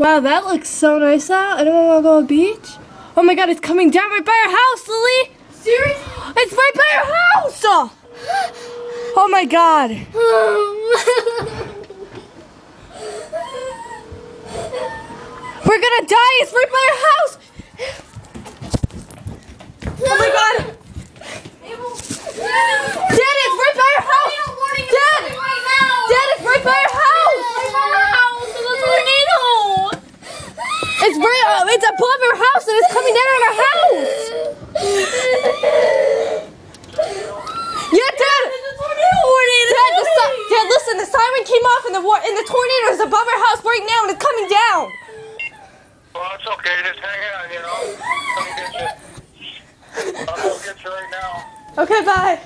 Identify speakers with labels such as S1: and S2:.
S1: Wow, that looks so nice out. Anyone want to go to the beach? Oh my god, it's coming down right by our house, Lily!
S2: Seriously?
S1: It's right by our house! Oh my god. We're gonna die! It's right by our house! Oh my god! Dad, it's right by our house! Dad! Dad, it's right by our house! It's right, it's above our house and it's coming down on our house! Yeah, Dad! Dad, listen, the siren came off and the tornado is above our house right now and it's coming down!
S3: Well, it's okay, just hang on, you know. Let me get you. I'll go get you right now.
S1: Okay, bye.